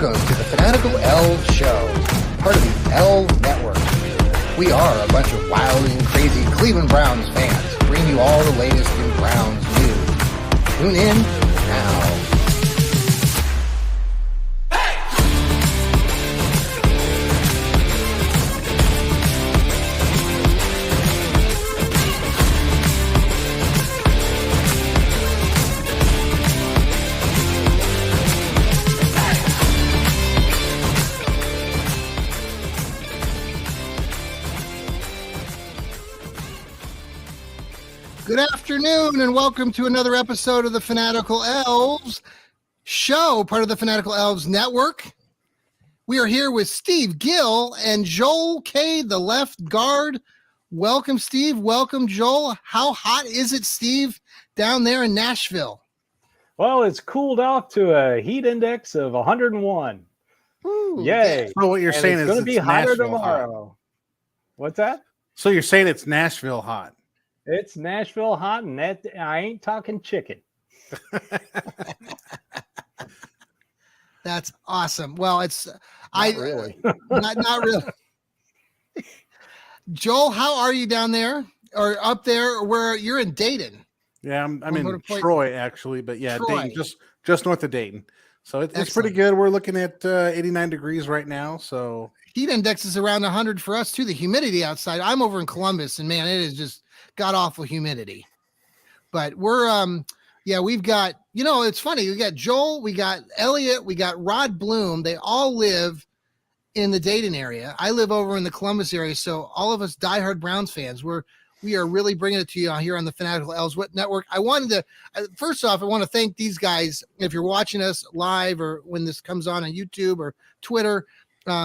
Welcome to the Fanatical Elfz Show, part of the L Network. We are a bunch of wild and crazy Cleveland Browns fans, bringing you all the latest in Browns news. Tune in now. Good afternoon and welcome to another episode of the Fanatical Elfz Show, part of the Fanatical Elfz Network. We are here with Steve Gill and Joel K, the left guard. Welcome, Steve. Welcome, Joel. How hot is it, Steve, down there in Nashville? Well, it's cooled off to a heat index of 101. Ooh, yay. So what you're saying it's is going to be hotter Nashville tomorrow. hot. What's that? So you're saying it's Nashville hot. It's Nashville hot, and that I ain't talking chicken. That's awesome. Well, it's Not really. not really. Joel, how are you down there or up there where you're in Dayton? Yeah, I'm in Troy actually, but yeah, Troy. Dayton, just north of Dayton. So it's pretty Excellent. good. We're looking at 89 degrees right now. So Heat index is around 100 for us too. The humidity outside. I'm over in Columbus, and man, it is just god awful humidity. But we're we've got, it's funny. We got Joel, we got Elliot, we got Rod Bloom. They all live in the Dayton area. I live over in the Columbus area, so all of us diehard Browns fans. We are really bringing it to you here on the Fanatical Elfz Network. I wanted to first off, I want to thank these guys. If you're watching us live or when this comes on YouTube or Twitter,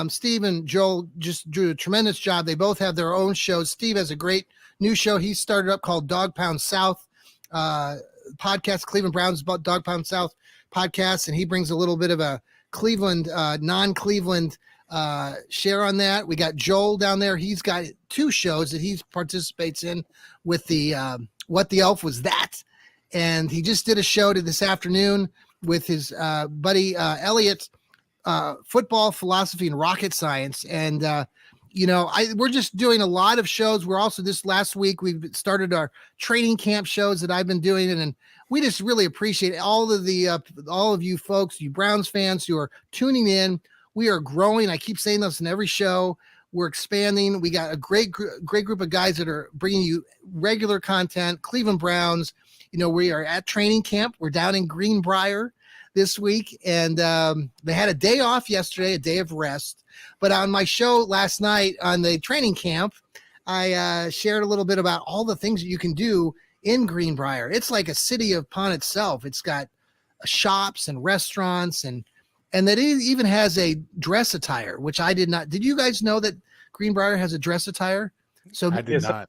Steve and Joel just do a tremendous job. They both have their own shows. Steve has a great new show he started up called Dog Pound South podcast, Cleveland Browns Dog Pound South podcast, and he brings a little bit of a Cleveland, non-Cleveland share on that. We got Joel down there. He's got two shows that he participates in with the What the Elf Was That, and he just did a show this afternoon with his buddy Elliot, football, philosophy, and rocket science. And we're just doing a lot of shows. We're also this last week we've started our training camp shows that I've been doing, and we just really appreciate all of you folks, you Browns fans who are tuning in. We are growing. I keep saying this in every show. We're expanding. We got a great group of guys that are bringing you regular content. Cleveland Browns. We are at training camp. We're down in Greenbrier this week, and they had a day off yesterday, a day of rest. But on my show last night on the training camp, I shared a little bit about all the things that you can do in Greenbrier. It's like a city upon itself. It's got shops and restaurants, and that it even has a dress attire, which I did not. Did you guys know that Greenbrier has a dress attire? So I did not.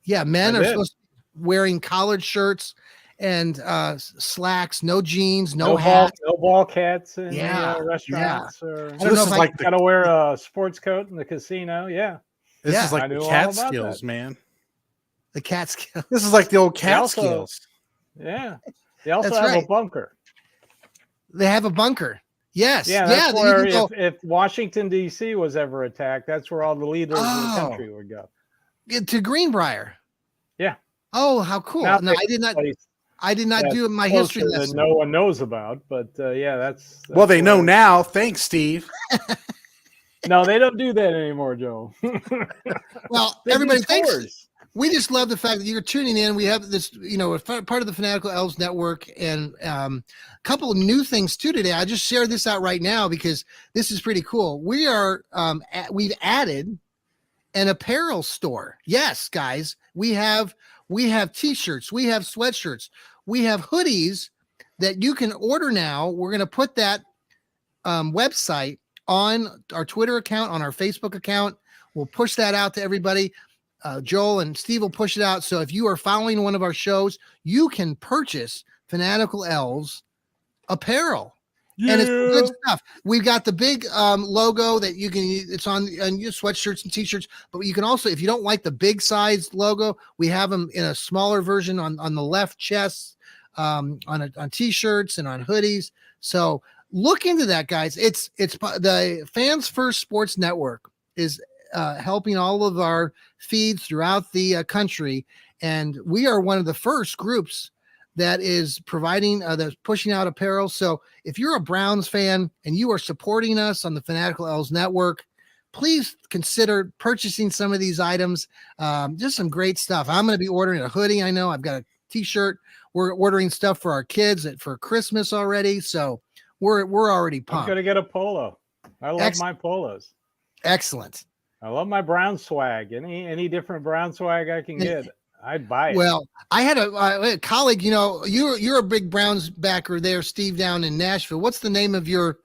Yeah, men are supposed to be wearing collared shirts and slacks, no jeans, no hats, no ball cats in restaurants. Yeah. Or, So this is like got to wear a sports coat in the casino. Yeah, this is like I the knew all cat about skills, that. man. the cat skills. This is like the old cat also- skills. Yeah, they also That's have right. a bunker. They have a bunker. Yes. Yeah, that's then where you can go if Washington D.C. was ever attacked, that's where all the leaders of the Oh. country would go. to Greenbrier. Yeah. Oh, how cool! Now No, I did not do my history closer that lesson. no one knows about, but that's Well, they know where- now. Thanks, Steve. No, they don't do that anymore, Joe. Well, They do everybody, thanks. tours. We just love the fact that you're tuning in. We have this, we're part of the Fanatical Elfz Network, and a couple of new things too today. I just share this out right now because this is pretty cool. We are, we've added an apparel store. Yes, guys, we have T-shirts, we have sweatshirts, we have hoodies that you can order now. We're going to put that website on our Twitter account, on our Facebook account. We'll push that out to everybody. Joel and Steve will push it out. So if you are following one of our shows, you can purchase Fanatical Elfz apparel. And it's good stuff. We've got the big logo that you can, it's on your sweatshirts and T-shirts, but you can also, if you don't like the big size logo, we have them in a smaller version on the left chest, on T-shirts and on hoodies. So look into that, guys. It's the Fans First Sports Network is helping all of our feeds throughout the country, and we are one of the first groups that is providing that's pushing out apparel. So if you're a Browns fan and you are supporting us on the Fanatical Elfz Network, please consider purchasing some of these items. Just some great stuff. I'm going to be ordering a hoodie. I know I've got a t-shirt. We're ordering stuff for our kids for Christmas already. So we're already pumped. I'm going to get a polo. I love my polos. Excellent. I love my brown swag. Any different brown swag I can get, I'd buy it. Well, I had a colleague, you're a big Browns backer there, Steve, down in Nashville. What's the name of your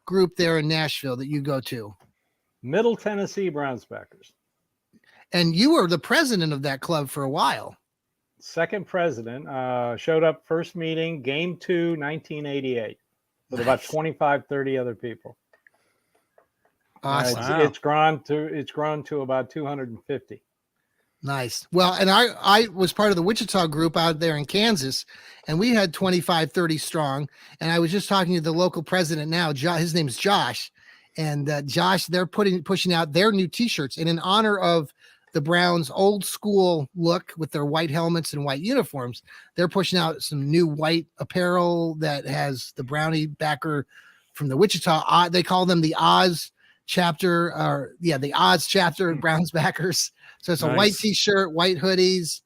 group there in Nashville that you go to? Middle Tennessee Browns backers. And you were the president of that club for a while. Second president, showed up first meeting, game 2, 1988, with about 25, 30 other people. Awesome. It's grown to about 250. Nice. Well, and I was part of the Wichita group out there in Kansas, and we had 25, 30 strong. And I was just talking to the local president now. His name's Josh. And Josh, they're pushing out their new T-shirts. And in honor of the Browns' old school look with their white helmets and white uniforms, they're pushing out some new white apparel that has the Brownie backer from the Wichita. They call them the Oz chapter, the Oz chapter of Browns backers. So it's a white T-shirt, white hoodies.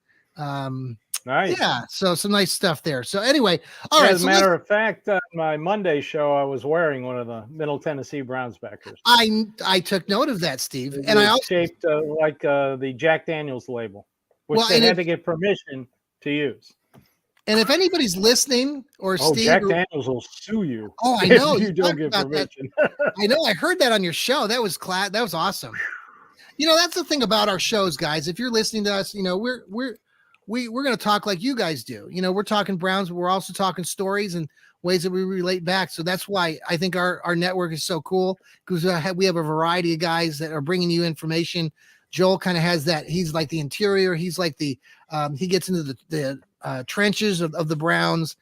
Nice. Yeah, so some nice stuff there. So anyway, all right. As a matter of fact, on my Monday show, I was wearing one of the Middle Tennessee Browns backers. I took note of that, Steve, and I also shaped like the Jack Daniels label, which they had to get permission to use. And if anybody's listening, or Steve, Jack Daniels will sue you. Oh, I know. If you don't get permission. I know. I heard that on your show. That was that was awesome. That's the thing about our shows, guys. If you're listening to us, we're going to talk like you guys do. We're talking Browns, but we're also talking stories and ways that we relate back. So that's why I think our network is so cool, because we have a variety of guys that are bringing you information. Joel kind of has that. He's like the interior. He's like he gets into the trenches of the Browns.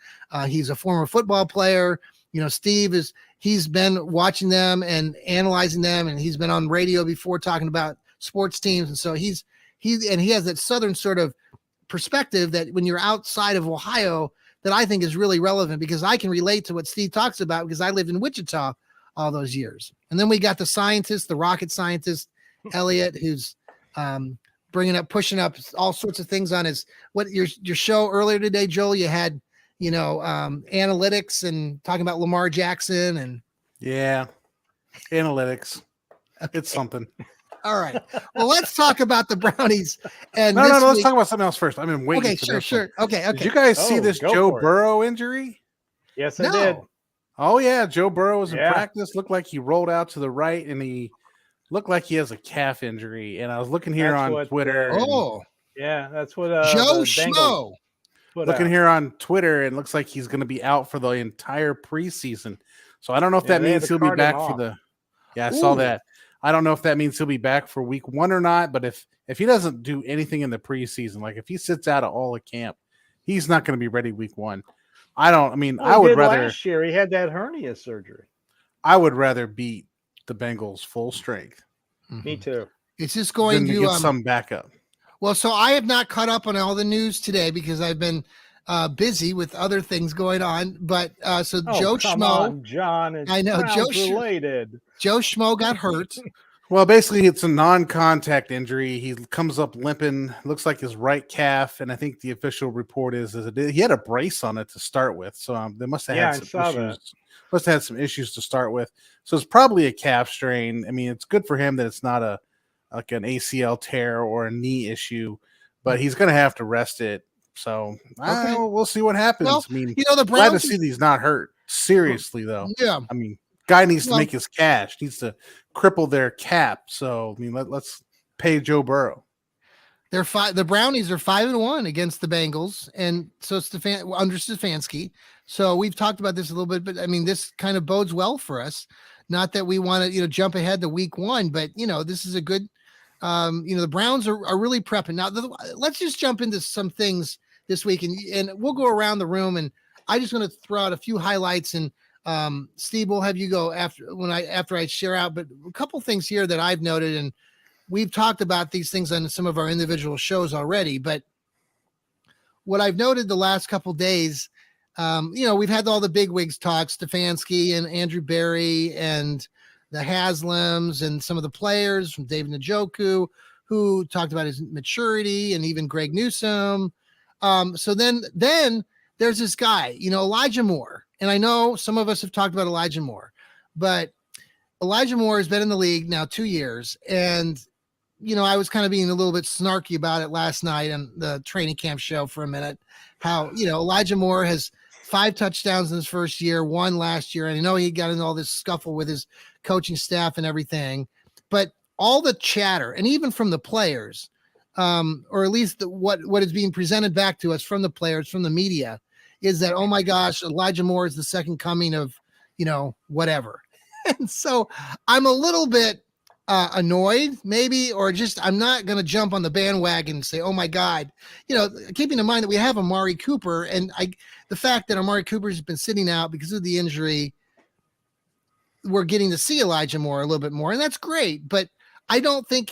He's a former football player. Steve he's been watching them and analyzing them, and he's been on radio before talking about sports teams. And so he has that Southern sort of perspective that when you're outside of Ohio, that I think is really relevant, because I can relate to what Steve talks about, because I lived in Wichita all those years. And then we got the rocket scientist, Elliot, who's pushing up all sorts of things on your show earlier today, Joel. You had, analytics and talking about Lamar Jackson and analytics. It's something. All right. Well, let's talk about the Brownies. And no. Let's talk about something else first. I've been waiting. Okay, sure. Okay. Did you guys see this Joe Burrow injury? Yes, I did. Oh yeah, Joe Burrow was in practice. Looked like he rolled out to the right, and he looked like he has a calf injury. And I was looking here on Twitter. That's what Joe Schmo. Looking here on Twitter, and it looks like he's going to be out for the entire preseason. So I don't know if that means he'll be back for the. Yeah, I saw that. I don't know if that means he'll be back for week 1 or not, but if he doesn't do anything in the preseason, like if he sits out of all of camp, he's not going to be ready week 1. I would rather. Last year he had that hernia surgery. I would rather beat the Bengals full strength. Mm-hmm. Me too. It's just going to get some backup. Well, so I have not caught up on all the news today because I've been busy with other things going on. But Joe Schmo, John, I know Joe related. Joe Schmo got hurt. Well, basically, it's a non-contact injury. He comes up limping. Looks like his right calf, and I think the official report is he had a brace on it to start with. So they must have had some issues. Must have had some issues to start with. So it's probably a calf strain. I mean, it's good for him that it's not an ACL tear or a knee issue, but he's going to have to rest it. So we'll see what happens. Well, I mean, the Browns, glad to see he's not hurt. Seriously, though. Yeah. I mean, guy needs to make his cash. Needs to cripple their cap. So I mean, let's pay Joe Burrow. The Brownies are 5-1 against the Bengals, and so it's under Stefanski. So we've talked about this a little bit, but I mean, this kind of bodes well for us. Not that we want to, jump ahead to week 1, but this is a good. The Browns are really prepping now. Let's just jump into some things this week, and we'll go around the room, and I just want to throw out a few highlights and Steve, we'll have you go after I share out, but a couple things here that I've noted, and we've talked about these things on some of our individual shows already, but what I've noted the last couple days, we've had all the bigwigs talk, Stefanski and Andrew Barry and the Haslams and some of the players from David Njoku who talked about his maturity, and even Greg Newsome. So then there's this guy, Elijah Moore. And I know some of us have talked about Elijah Moore, but Elijah Moore has been in the league now 2 years. And, I was kind of being a little bit snarky about it last night on the training camp show for a minute, how, Elijah Moore has 5 touchdowns in his first year, 1 last year. And I know he got into all this scuffle with his coaching staff and everything, but all the chatter, and even from the players, or at least what is being presented back to us from the players, from the media, is that, oh my gosh, Elijah Moore is the second coming of, whatever. And so I'm a little bit annoyed maybe, or just, I'm not going to jump on the bandwagon and say, oh my God, keeping in mind that we have Amari Cooper, and the fact that Amari Cooper has been sitting out because of the injury, we're getting to see Elijah Moore a little bit more, and that's great. But I don't think,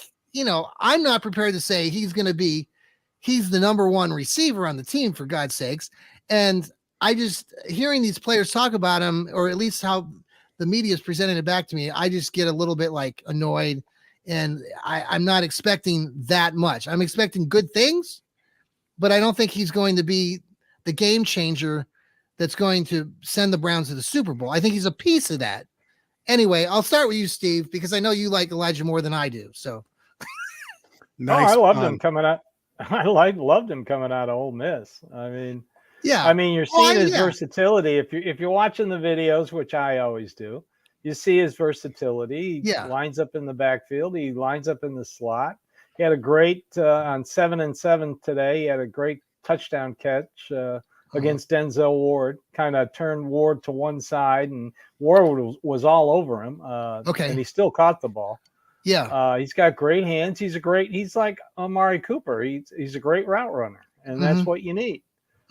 I'm not prepared to say he's the number 1 receiver on the team, for God's sakes. And I just, hearing these players talk about him, or at least how the media is presenting it back to me, I just get a little bit annoyed, and I'm not expecting that much. I'm expecting good things, but I don't think he's going to be the game changer that's going to send the Browns to the Super Bowl. I think he's a piece of that. Anyway, I'll start with you, Steve, because I know you like Elijah more than I do. So, nice. I loved him coming out. Loved him coming out of Ole Miss. I mean, yeah. I mean, you're seeing his versatility. If you're watching the videos, which I always do, you see his versatility. He lines up in the backfield. He lines up in the slot. He had a great on 7 and 7 today. He had a great touchdown catch against Denzel Ward. Kind of turned Ward to one side, and Ward was all over him. And he still caught the ball. Yeah. He's got great hands. He's like Amari Cooper. He's a great route runner, and that's what you need.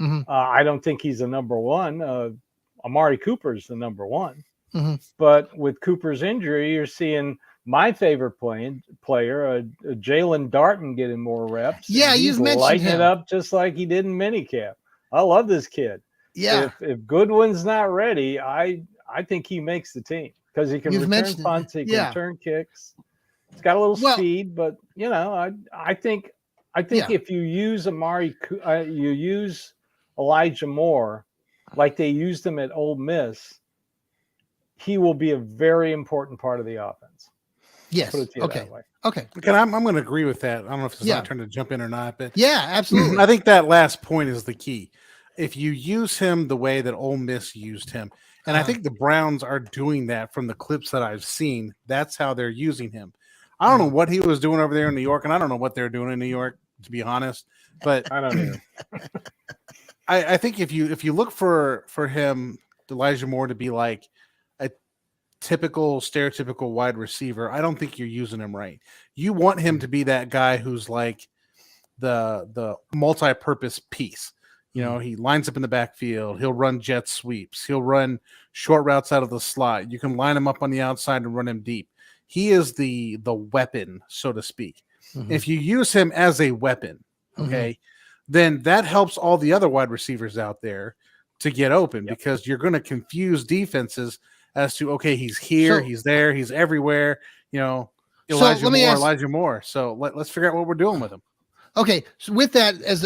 Mm-hmm. I don't think he's the number 1. Amari Cooper's the number 1. Mm-hmm. But with Cooper's injury, you're seeing my favorite player, Jalen Darton, getting more reps. Yeah, you've mentioned lighting him. it up just like he did in minicamp. I love this kid. Yeah. If Goodwin's not ready, I think he makes the team, because he can return punts, he can return kicks. He's got a little speed, but I think if you use you use Elijah Moore like they used him at Ole Miss, he will be a very important part of the offense. Yes. Okay. Okay. I'm going to agree with that. I don't know if it's my turn to jump in or not, but yeah, absolutely. I think that last point is the key. If you use him the way that Ole Miss used him, and I think the Browns are doing that from the clips that I've seen, that's how they're using him. I don't know what he was doing over there in New York, and I don't know what they're doing in New York, to be honest. But I don't know. I think if you look for him, Elijah Moore, to be like a stereotypical wide receiver, I don't think you're using him right. You want him to be that guy who's like the multi-purpose piece. He lines up in the backfield. He'll run jet sweeps. He'll run short routes out of the slot. You can line him up on the outside and run him deep. He is the weapon, so to speak. Mm-hmm. If you use him as a weapon, then that helps all the other wide receivers out there to get open, because you're going to confuse defenses as to, he's here, he's there, he's everywhere. Elijah Moore. So let's figure out what we're doing with him. Okay, so with that, as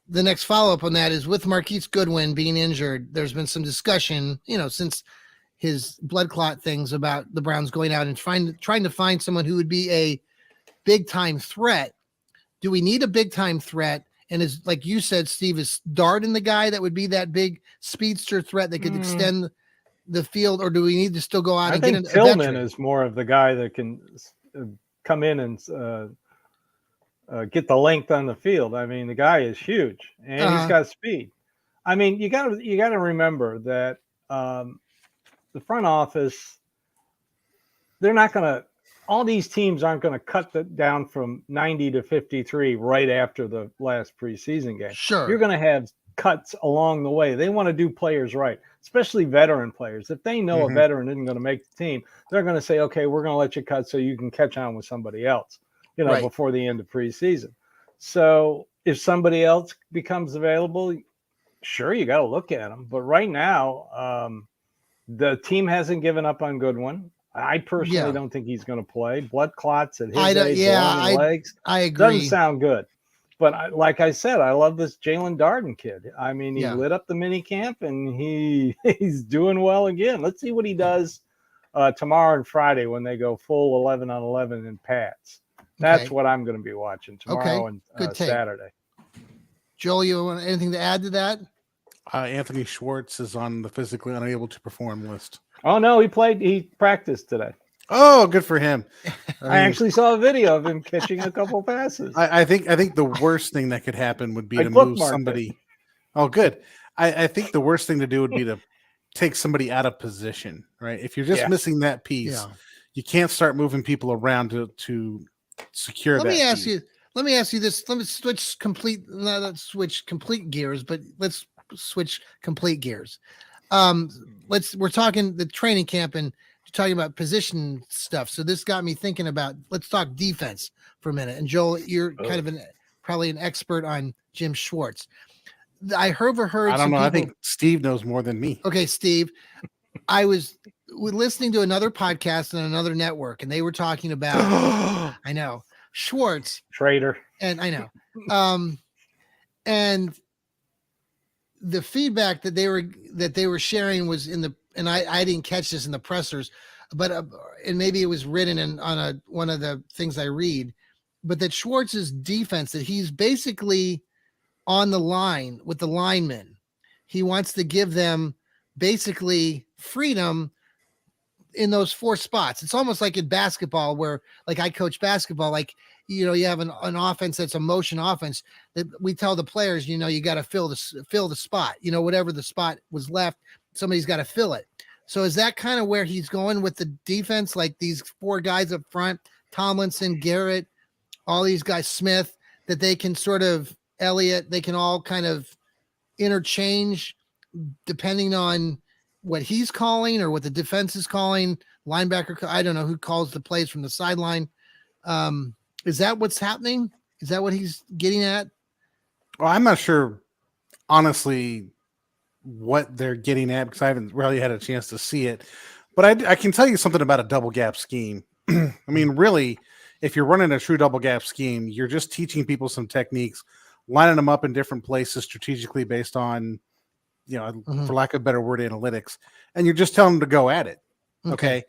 the next follow-up on that is with Marquise Goodwin being injured, there's been some discussion, since his blood clot things, about the Browns going out and trying to find someone who would be a big-time threat. Do we need a big-time threat? And is, like you said, Steve, is Darden the guy that would be that big speedster threat that could extend the field, or do we need to still go out and get an Tillman is more of the guy that can come in and get the length on the field. I mean, the guy is huge, and he's got speed. I mean, you got to remember that the front office, they're not going to. All these teams aren't going to cut down from 90 to 53 right after the last preseason game. Sure, you're going to have cuts along the way. They want to do players right, especially veteran players. If they know a veteran isn't going to make the team, they're going to say, okay, we're going to let you cut so you can catch on with somebody else, before the end of preseason. So if somebody else becomes available, sure, you got to look at them. But right now, the team hasn't given up on Goodwin. I personally don't think he's going to play. Blood clots at his age, legs. I agree. Doesn't sound good. But like I said, I love this Jalen Darden kid. I mean, he lit up the mini camp, and he's doing well again. Let's see what he does tomorrow and Friday when they go full 11 on 11 in Pats. That's what I'm going to be watching tomorrow and Saturday. Joel, you want anything to add to that? Anthony Schwartz is on the physically unable to perform list. Oh, no, he practiced today. Oh, good for him. I actually saw a video of him catching a couple passes. I think the worst thing that could happen would be to move somebody. Oh, good. I think the worst thing to do would be to take somebody out of position, right? If you're just missing that piece, you can't start moving people around to secure that. Let me ask you this. Let me switch complete gears, but let's switch complete gears. We're talking the training camp and talking about position stuff. So this got me thinking about, let's talk defense for a minute. And Joel, you're kind of probably an expert on Jim Schwartz. I heard. I don't know. I think Steve knows more than me. Okay, Steve. I was listening to another podcast on another network, and they were talking about, I know, Schwartz. Traitor. And I know. And the feedback that they were sharing was and I didn't catch this in the pressers, but and maybe it was written on one of the things I read, but that Schwartz's defense, that he's basically on the line with the linemen. He wants to give them basically freedom in those 4 spots. It's almost like in basketball where, like, I coach basketball, like, you have an offense that's a motion offense that we tell the players, you got to fill the spot, whatever the spot was left, somebody's got to fill it. So is that kind of where he's going with the defense? Like these 4 guys up front, Tomlinson, Garrett, all these guys, Smith, that they can sort of, Elliott, they can all kind of interchange depending on what he's calling or what the defense is calling, linebacker. I don't know who calls the plays from the sideline. Is that what's happening? Is that what he's getting at? Well, I'm not sure, honestly, what they're getting at because I haven't really had a chance to see it. But I can tell you something about a double gap scheme. I mean, really, if you're running a true double gap scheme, you're just teaching people some techniques, lining them up in different places strategically based on, for lack of a better word, analytics. And you're just telling them to go at it. Okay.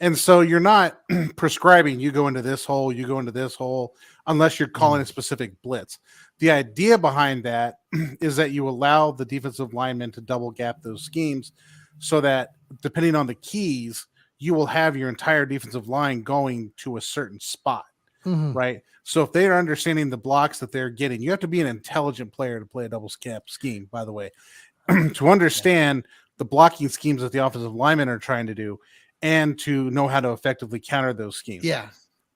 And so you're not prescribing, you go into this hole, you go into this hole, unless you're calling a specific blitz. The idea behind that is that you allow the defensive linemen to double gap those schemes so that depending on the keys, you will have your entire defensive line going to a certain spot, right? So if they are understanding the blocks that they're getting, you have to be an intelligent player to play a double gap scheme, by the way, to understand the blocking schemes that the offensive linemen are trying to do and to know how to effectively counter those schemes. Yeah.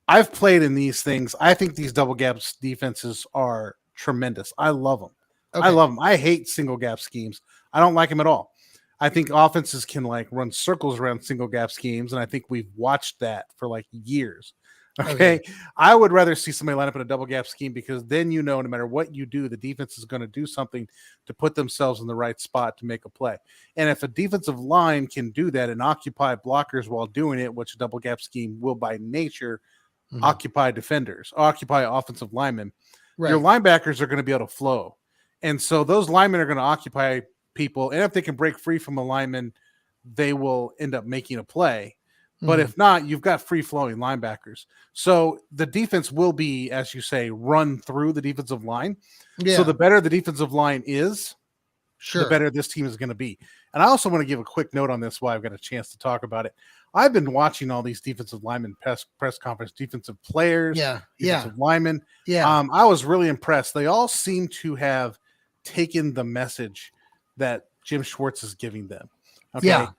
I've played in these things. I think these double gaps defenses are tremendous. I love them. I love them. I hate single gap schemes. I don't like them at all. I think offenses can run circles around single gap schemes, and I think we've watched that for years. Okay. I would rather see somebody line up in a double gap scheme because then no matter what you do, the defense is going to do something to put themselves in the right spot to make a play. And if a defensive line can do that and occupy blockers while doing it, which a double gap scheme will by nature occupy defenders, occupy offensive linemen, your linebackers are going to be able to flow. And so those linemen are going to occupy people. And if they can break free from a lineman, they will end up making a play. But if not, you've got free-flowing linebackers. So the defense will be, as you say, run through the defensive line. Yeah. So the better the defensive line is, the better this team is going to be. And I also want to give a quick note on this while I've got a chance to talk about it. I've been watching all these defensive linemen press conference, defensive players, defensive linemen. Yeah. I was really impressed. They all seem to have taken the message that Jim Schwartz is giving them. Okay. Yeah.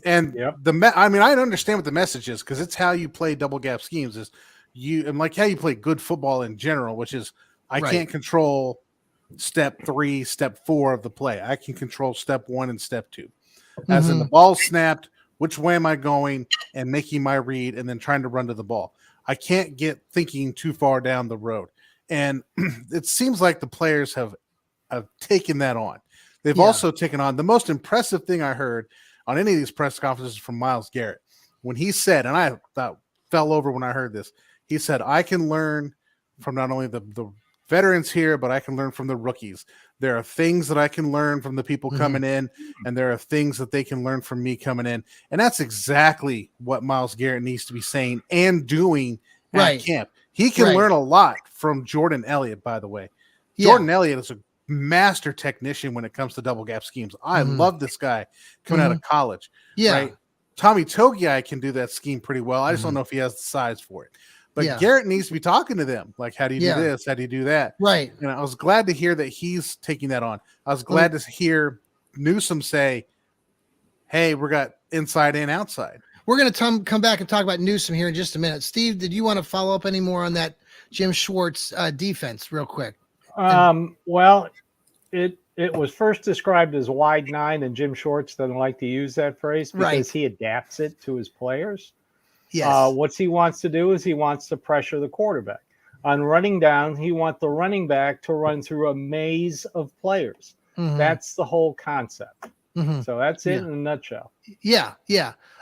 And I understand what the message is because it's how you play double gap schemes and how you play good football in general, which is I can't control step 3, step 4 of the play. I can control step 1 and step 2. As in the ball snapped, which way am I going, and making my read, and then trying to run to the ball. I can't get thinking too far down the road. And it seems like the players have taken that on. They've also taken on the most impressive thing I heard on any of these press conferences from Myles Garrett. When he said, and I thought fell over when I heard this, he said, I can learn from not only the veterans here, but I can learn from the rookies. There are things that I can learn from the people coming in, and there are things that they can learn from me coming in. And that's exactly what Myles Garrett needs to be saying and doing at camp. He can learn a lot from Jordan Elliott, by the way. Jordan Elliott is a master technician when it comes to double gap schemes. I love this guy coming out of college. Right? Tommy Togiai can do that scheme pretty well. I just don't know if he has the size for it. But Garrett needs to be talking to them. Like, how do you do this? How do you do that? Right. And I was glad to hear that he's taking that on. I was glad to hear Newsome say, hey, we got inside and outside. We're going to come back and talk about Newsome here in just a minute. Steve, did you want to follow up any more on that Jim Schwartz defense real quick? Well, it was first described as wide 9, and Jim Schwartz doesn't like to use that phrase because he adapts it to his players. Yes. What he wants to do is he wants to pressure the quarterback. On running down, he wants the running back to run through a maze of players. That's the whole concept. So that's it in a nutshell. Yeah.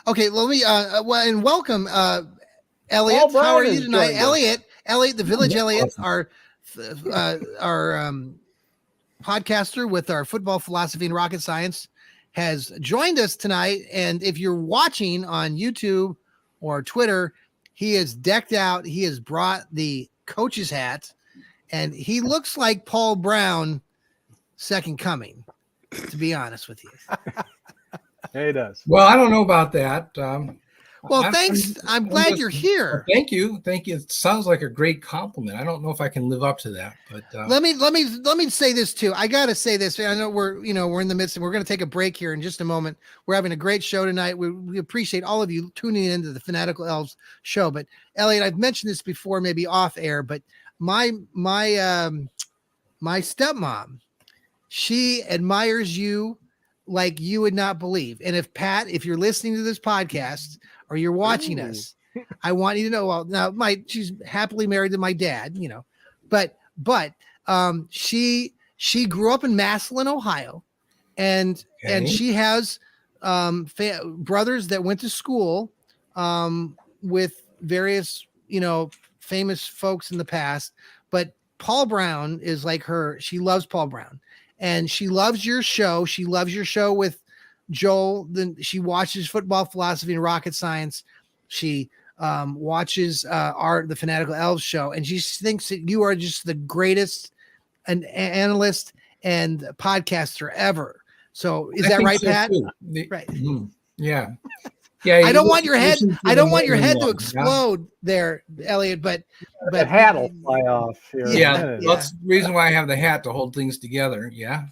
Okay, let me and welcome Elliot. How are you tonight? Elliot, the Village Elliot, our podcaster with our football philosophy and rocket science, has joined us tonight. And if you're watching on YouTube or Twitter, he is decked out. He has brought the coach's hat, and he looks like Paul Brown, second coming, to be honest with you. Yeah, he does. Well, I don't know about that. Well, thanks. I'm glad you're here. Thank you. It sounds like a great compliment. I don't know if I can live up to that, but let me say this too. I got to say this. I know we're in the midst, and we're going to take a break here in just a moment. We're having a great show tonight. We appreciate all of you tuning into the Fanatical Elfz show. But Elliot, I've mentioned this before, maybe off air, but my stepmom, she admires you like you would not believe. And if you're listening to this podcast or you're watching us, I want you to know, well, now she's happily married to my dad, but she grew up in Massillon, Ohio, and she has brothers that went to school with various, famous folks in the past, but Paul Brown is like her. She loves Paul Brown. And she loves your show. She loves your show with Joel. Then she watches football philosophy and rocket science. She watches the Fanatical Elfz show, and she thinks that you are just the greatest analyst and podcaster ever. So is that right, Pat? Right. Yeah. I don't want your head. I don't want your head to explode there, Elliot. But the hat will fly off here. Yeah, that's the reason why I have the hat, to hold things together. Yeah.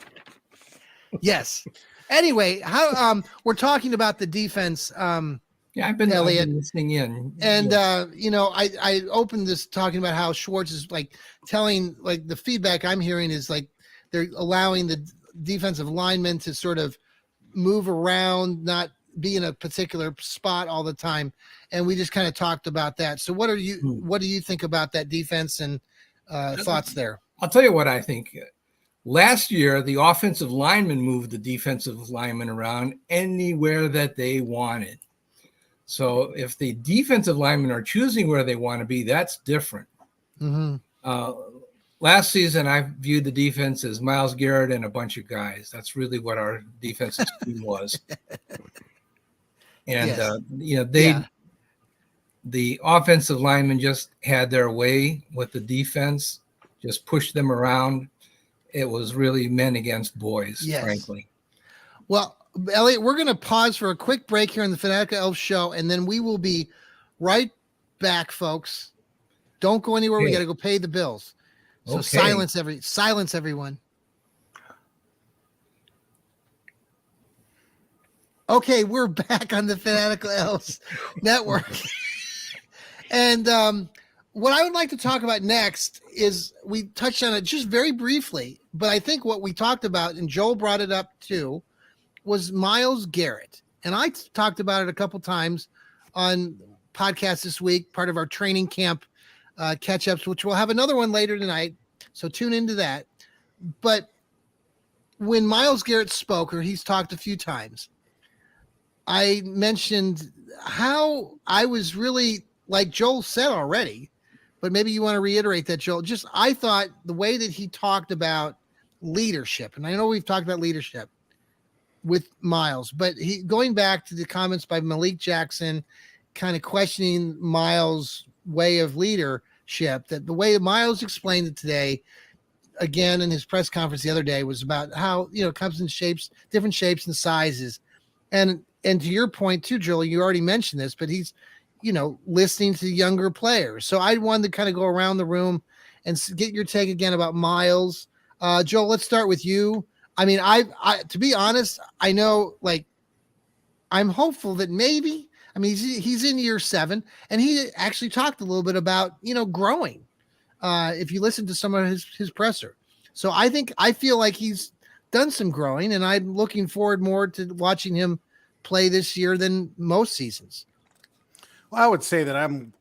Yes. Anyway, how we're talking about the defense. I've been listening in, and I opened this talking about how Schwartz is like telling, like, the feedback I'm hearing is like they're allowing the defensive linemen to sort of move around, not be in a particular spot all the time. And we just kind of talked about that. So what do you think about that defense and thoughts there? I'll tell you what I think. Last year, the offensive linemen moved the defensive linemen around anywhere that they wanted. So if the defensive linemen are choosing where they want to be, that's different. Last season, I viewed the defense as Myles Garrett and a bunch of guys. That's really what our defensive team was. And, the offensive linemen just had their way with the defense, just pushed them around. It was really men against boys, frankly. Well, Elliot, we're going to pause for a quick break here on the Fanatical Elfz show, and then we will be right back, folks. Don't go anywhere. We got to go pay the bills. So silence everyone. Okay, we're back on the Fanatical Elfz Network. And what I would like to talk about next is, we touched on it just very briefly, but I think what we talked about, and Joel brought it up too, was Myles Garrett. And I talked about it a couple times on podcasts this week, part of our training camp catch-ups, which we'll have another one later tonight. So tune into that. But when Myles Garrett spoke, or he's talked a few times, I mentioned how I was really, like Joel said already, but maybe you want to reiterate that, Joel. Just, I thought the way that he talked about leadership, and I know we've talked about leadership with Myles, but he, going back to the comments by Malik Jackson, kind of questioning Myles' way of leadership, that the way Myles explained it today, again, in his press conference the other day, was about how, it comes in shapes, different shapes and sizes. And to your point too, Joel, you already mentioned this, but he's, listening to younger players. So I wanted to kind of go around the room and get your take again about Myles. Joel, let's start with you. I mean, I to be honest, I know, like, I'm hopeful that maybe, I mean, he's in year 7, and he actually talked a little bit about, growing. If you listen to some of his presser. So I feel like he's done some growing, and I'm looking forward more to watching him play this year than most seasons. Well, I would say that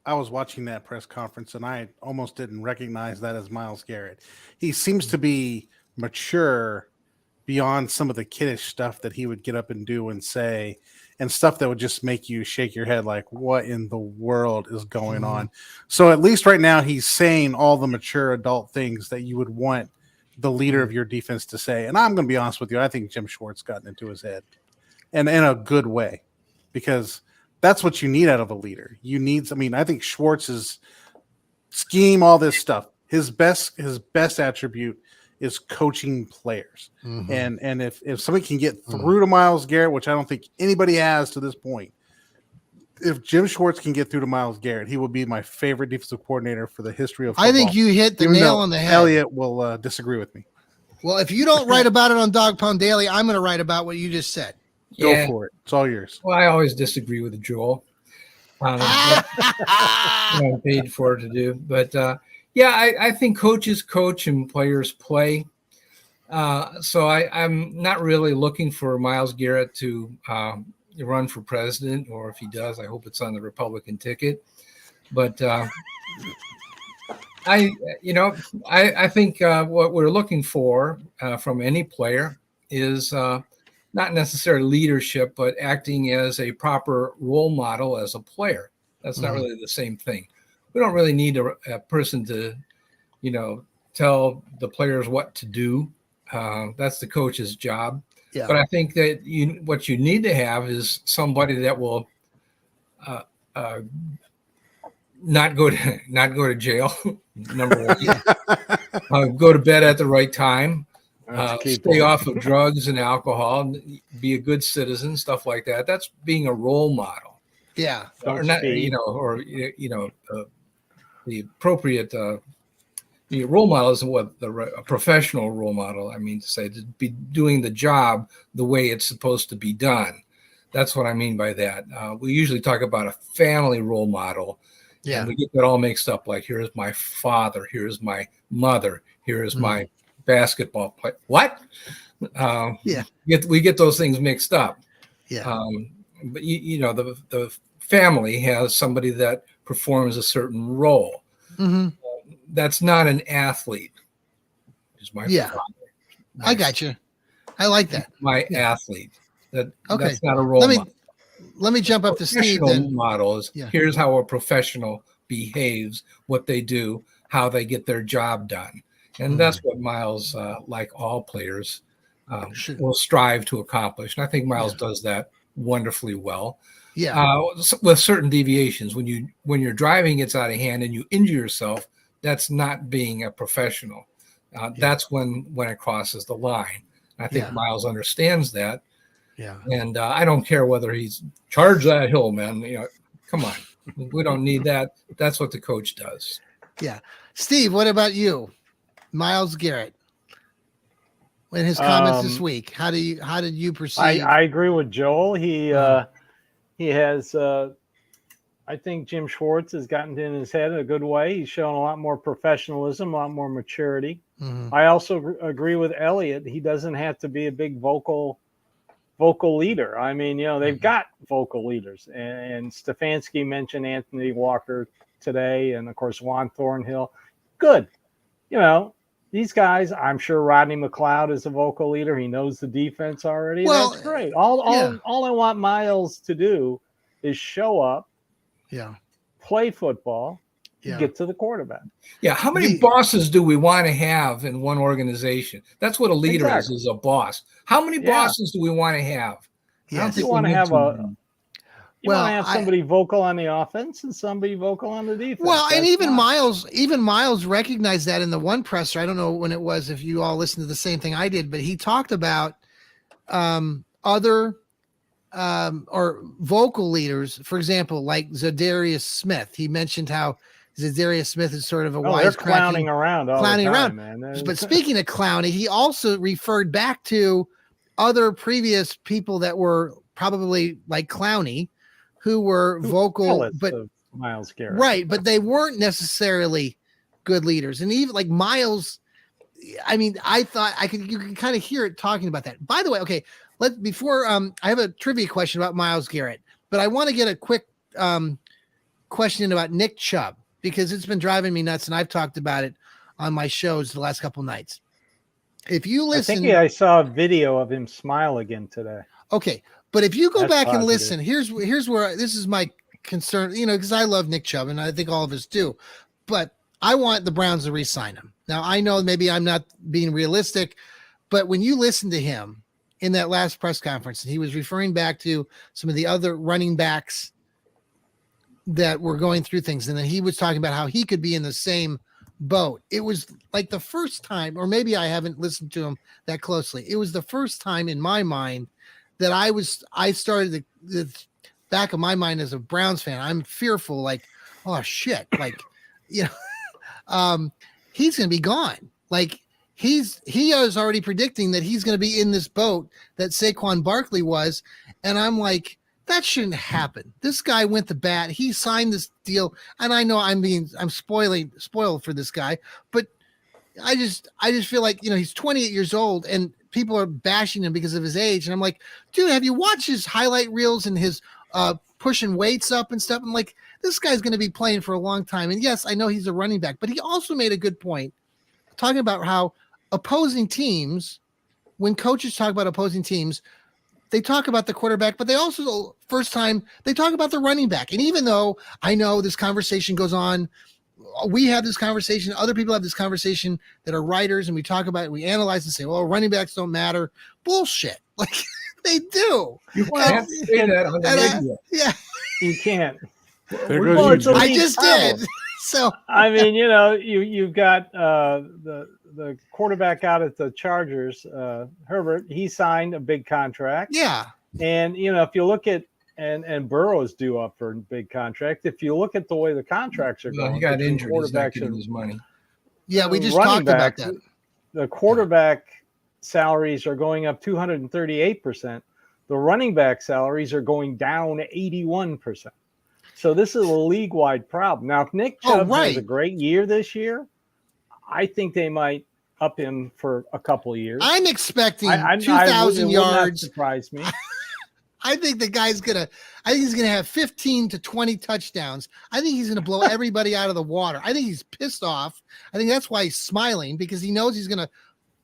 I was watching that press conference, and I almost didn't recognize that as Myles Garrett. He seems to be mature beyond some of the kiddish stuff that he would get up and do and say, and stuff that would just make you shake your head like, what in the world is going on? So at least right now he's saying all the mature adult things that you would want the leader of your defense to say. And I'm going to be honest with you, I think Jim Schwartz gotten into his head, and in a good way, because that's what you need out of a leader. I think Schwartz's scheme, all this stuff, his best attribute is coaching players. And if somebody can get through to Myles Garrett, which I don't think anybody has to this point, if Jim Schwartz can get through to Myles Garrett, he will be my favorite defensive coordinator for the history of football. I think you hit the nail on the head. Elliot will disagree with me. Well, if you don't write about it on Dog Pound Daily, I'm going to write about what you just said. Go for it. It's all yours. Well, I always disagree with Joel. I'm paid for it to do. But, I think coaches coach and players play. So I'm not really looking for Myles Garrett to run for president, or if he does, I hope it's on the Republican ticket. But I think what we're looking for from any player is not necessarily leadership, but acting as a proper role model as a player. That's not really the same thing. We don't really need a person to, tell the players what to do. That's the coach's job. Yeah. But I think that what you need to have is somebody that will not go to jail. Number one, go to bed at the right time. Stay off of drugs and alcohol, be a good citizen, stuff like that. That's being a role model. Yeah. Or not, the appropriate the role model is what a professional role model, I mean to say, to be doing the job the way it's supposed to be done. That's what I mean by that. We usually talk about a family role model. Yeah. And we get that all mixed up. Like, here's my father, here's my mother, here's my basketball player. What? We get those things mixed up. Yeah. But the family has somebody that performs a certain role. That's not an athlete. Is my father. I got you. I like that. My athlete. That's not a role model. Let me jump up to Steve. Then. Model is here's how a professional behaves, what they do, how they get their job done. And that's what Myles, like all players, will strive to accomplish. And I think Myles does that wonderfully well. Yeah. With certain deviations. When your driving gets out of hand and you injure yourself, that's not being a professional. That's when it crosses the line. I think Myles understands that. Yeah. And I don't care whether he's charged that hill, man. Come on. We don't need that. That's what the coach does. Yeah. Steve, what about you? Myles Garrett, in his comments this week, how did you perceive? I agree with Joel. He has. I think Jim Schwartz has gotten in his head in a good way. He's shown a lot more professionalism, a lot more maturity. I also agree with Elliot. He doesn't have to be a big vocal leader. I mean, they've got vocal leaders, and Stefanski mentioned Anthony Walker today, and of course Juan Thornhill. Good. These guys, I'm sure Rodney McLeod is a vocal leader. He knows the defense already. Well, that's great. All I want Miles to do is show up, play football, get to the quarterback. Yeah. How many bosses do we want to have in one organization? That's what a leader is a boss. How many bosses do we want to have? Yes. You want to have somebody vocal on the offense and somebody vocal on the defense. Well, and even Miles recognized that in the one presser. I don't know when it was, if you all listened to the same thing I did, but he talked about other or vocal leaders, for example, like Zadarius Smith. He mentioned how Zadarius Smith is sort of a wise clowning around all the time, man. But speaking of clowning, he also referred back to other previous people that were probably like Clowney, who were vocal, but Myles Garrett, right? But they weren't necessarily good leaders. And even like Miles, I mean, I thought you can kind of hear it talking about that. By the way, okay, I have a trivia question about Myles Garrett, but I want to get a quick question about Nick Chubb, because it's been driving me nuts, and I've talked about it on my shows the last couple nights. If you listen, I think I saw a video of him smile again today. Okay, but if you go back and listen, here's where this is my concern, because I love Nick Chubb, and I think all of us do, but I want the Browns to re-sign him. Now, I know maybe I'm not being realistic, but when you listen to him in that last press conference, and he was referring back to some of the other running backs that were going through things, and then he was talking about how he could be in the same boat. It was like the first time, or maybe I haven't listened to him that closely. It was the first time in my mind that I started the back of my mind as a Browns fan. I'm fearful, like, oh shit, like, he's going to be gone. Like he is already predicting that he's going to be in this boat that Saquon Barkley was. And I'm like, that shouldn't happen. This guy went to bat. He signed this deal. And I know I'm spoiled for this guy, but I just feel like, he's 28 years old and people are bashing him because of his age. And I'm like, dude, have you watched his highlight reels and his pushing weights up and stuff? I'm like, this guy's going to be playing for a long time. And yes, I know he's a running back, but he also made a good point talking about how opposing teams, when coaches talk about opposing teams, they talk about the quarterback, but they also they talk about the running back. And even though I know this conversation goes on, we have this conversation, other people have this conversation that are writers, and we talk about it, we analyze and say, well, running backs don't matter. Bullshit. Like they do. You can't say that on the radio. Yeah. You can't. I just did. So I mean, you've got the quarterback out at the Chargers, Herbert. He signed a big contract. Yeah. And if you look at and Burrow's due up for a big contract. If you look at the way the contracts are going, he got injured. He's not getting his money. Yeah, we just talked about that. The quarterback salaries are going up 238%. The running back salaries are going down 81%. So this is a league-wide problem. Now, if Nick Chubb has a great year this year, I think they might up him for a couple of years. I'm expecting 2,000 yards. Surprise me. I think he's gonna have 15 to 20 touchdowns. I think he's gonna blow everybody out of the water. I think he's pissed off. I think that's why he's smiling, because he knows he's gonna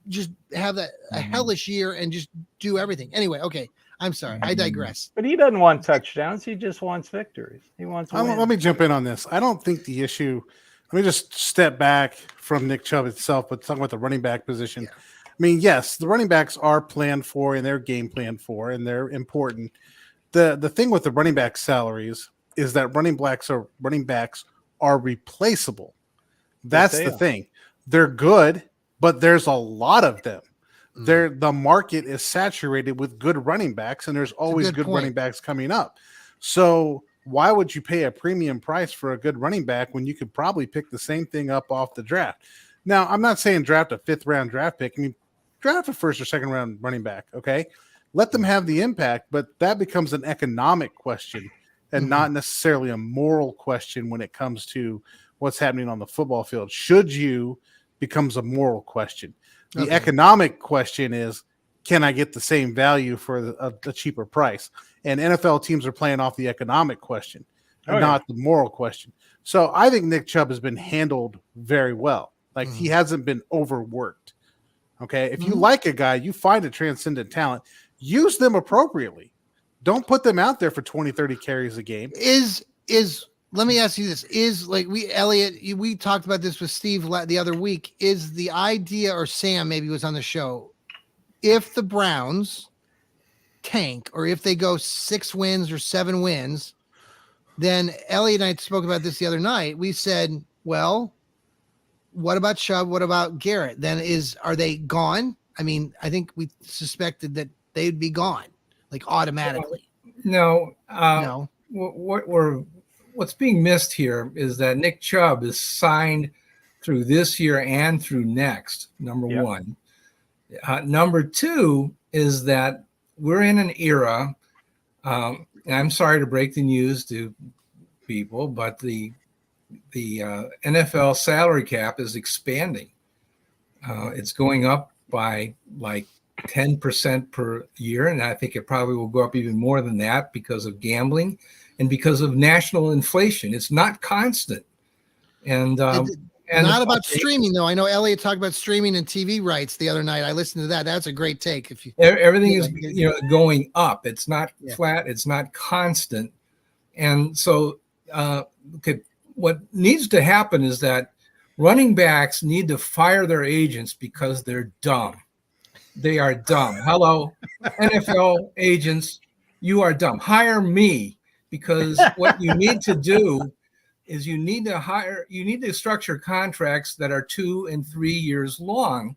just have a hellish year and just do everything. Anyway, okay. I'm sorry. I digress. But he doesn't want touchdowns. He just wants victories. He wants wins. Let me jump in on this. I don't think the issue – let me just step back from Nick Chubb itself, but talking about the running back position. Yeah. I mean, yes, the running backs are planned for and they're game planned for, and they're important. The thing with the running back salaries is that running backs are replaceable. That's the thing. They're good, but there's a lot of them. The market is saturated with good running backs, and there's always good running backs coming up. So why would you pay a premium price for a good running back when you could probably pick the same thing up off the draft? Now, I'm not saying draft a 5th round draft pick. I mean, draft a 1st or 2nd round running back. Okay. Let them have the impact, but that becomes an economic question and not necessarily a moral question when it comes to what's happening on the football field. Should you becomes a moral question. The economic question is, can I get the same value for a cheaper price? And NFL teams are playing off the economic question and not the moral question. So I think Nick Chubb has been handled very well. Like he hasn't been overworked. Okay. If you like a guy, you find a transcendent talent, use them appropriately. Don't put them out there for 20, 30 carries a game. Let me ask you this. Elliot, we talked about this with Steve the other week. Is the idea, or Sam maybe was on the show, if the Browns tank or if they go 6 wins or 7 wins, then Elliot and I spoke about this the other night. We said, well, what about Chubb? What about Garrett? Then are they gone? I mean, I think we suspected that they'd be gone, like automatically. No. What's being missed here is that Nick Chubb is signed through this year and through next, number one. Number two is that we're in an era, and I'm sorry to break the news to people, but the NFL salary cap is expanding. It's going up by like 10% per year, and I think it probably will go up even more than that because of gambling and because of national inflation. It's not constant. And not about streaming, though. I know Elliot talked about streaming and TV rights the other night. I listened to that. That's a great take. Everything is going up. It's not flat. It's not constant. And so what needs to happen is that running backs need to fire their agents because they're dumb. They are dumb. Hello, NFL agents, you are dumb. Hire me, because what you need to do is you need to structure contracts that are 2 and 3 years long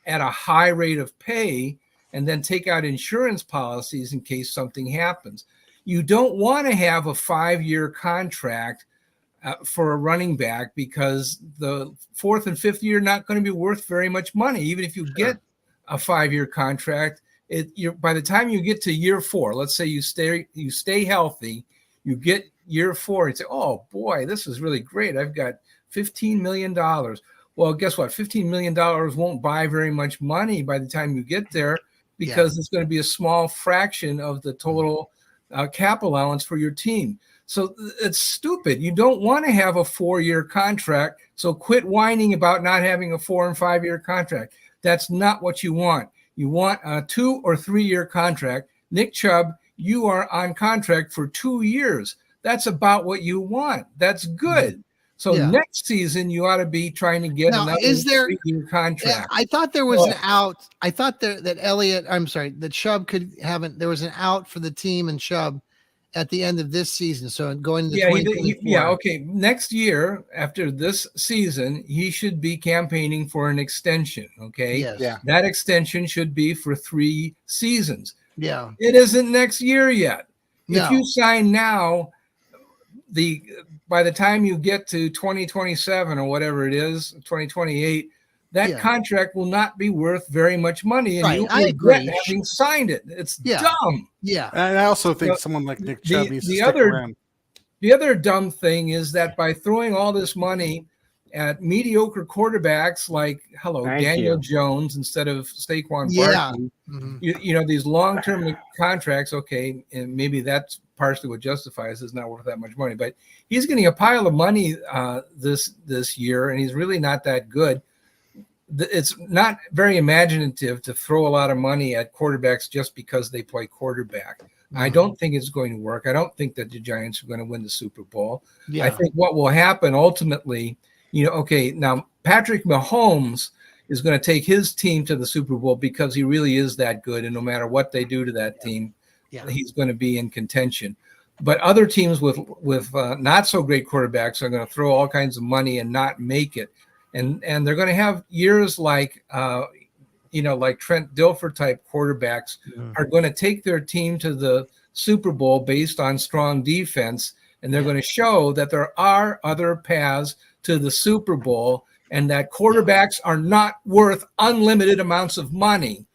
at a high rate of pay, and then take out insurance policies in case something happens. You don't want to have a 5-year contract for a running back, because the 4th and 5th year are not going to be worth very much money. Even if you get a 5-year contract, by the time you get to year 4, let's say you stay healthy, you get year 4 and say, oh boy, this is really great. I've got $15 million. Well, guess what? $15 million won't buy very much money by the time you get there, because it's going to be a small fraction of the total cap allowance for your team. So it's stupid. You don't want to have a 4-year contract. So quit whining about not having a 4 and 5-year contract. That's not what you want. You want a 2 or 3 year contract. Nick Chubb, you are on contract for 2 years. That's about what you want. That's good. So next season, you ought to be trying to get another 3-year contract. I thought there was an out. I thought that Chubb there was an out for the team and Chubb at the end of this season. So going into 2024. Okay. Next year, after this season, he should be campaigning for an extension. Okay. Yes. Yeah. That extension should be for 3 seasons. Yeah. It isn't next year yet. No. If you sign now, by the time you get to 2027 or whatever it is, 2028, that contract will not be worth very much money, and you will regret having signed it. It's dumb. Yeah, and I also think someone like Nick Chubb needs to stick around. The other dumb thing is that by throwing all this money at mediocre quarterbacks like Daniel Jones instead of Saquon Barkley, these long-term contracts, and maybe that's partially what justifies it's not worth that much money, but he's getting a pile of money this year, and he's really not that good. It's not very imaginative to throw a lot of money at quarterbacks just because they play quarterback. I don't think it's going to work. I don't think that the Giants are going to win the Super Bowl. Yeah. I think what will happen ultimately, now Patrick Mahomes is going to take his team to the Super Bowl because he really is that good. And no matter what they do to that team, he's going to be in contention. But other teams with not so great quarterbacks are going to throw all kinds of money and not make it. And they're going to have years like Trent Dilfer type quarterbacks are going to take their team to the Super Bowl based on strong defense. And they're going to show that there are other paths to the Super Bowl, and that quarterbacks are not worth unlimited amounts of money.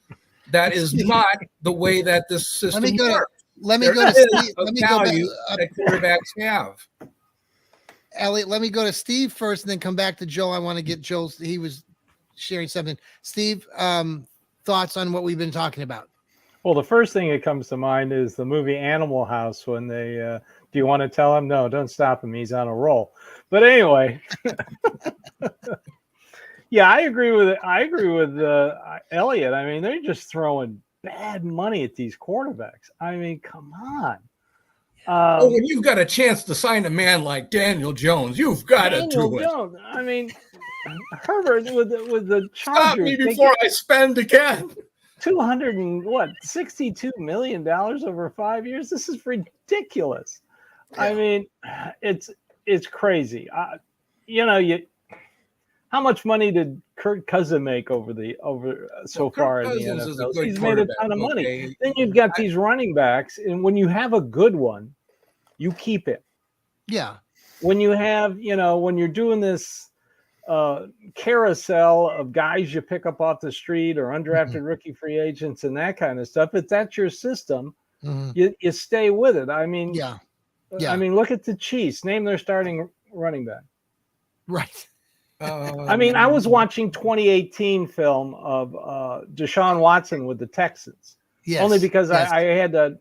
That is not the way that this system works. Let me go to Steve. Let me go back that quarterbacks have. Elliot, let me go to Steve first and then come back to Joe. I want to get Joe's. He was sharing something. Steve, thoughts on what we've been talking about? Well, the first thing that comes to mind is the movie Animal House when they, do you want to tell him? No, don't stop him. He's on a roll. But anyway, yeah, I agree with it. I agree with Elliot. I mean, they're just throwing bad money at these quarterbacks. I mean, come on. When you've got a chance to sign a man like Daniel Jones, you've got to do it. I mean, Herbert with the Chargers. Stop me before I spend again. $62 million over 5 years. This is ridiculous. Yeah. I mean, it's crazy. How much money did Kirk Cousins make far in the NFL? He's made a ton of money. Okay. Then you've got these running backs, and when you have a good one, you keep it. Yeah. When you have, when you're doing this carousel of guys you pick up off the street or undrafted rookie free agents and that kind of stuff, if that's your system, you stay with it. I mean, I mean, look at the Chiefs. Name their starting running back. Right. I mean, I was watching 2018 film of Deshaun Watson with the Texans. Yes. Only because I had to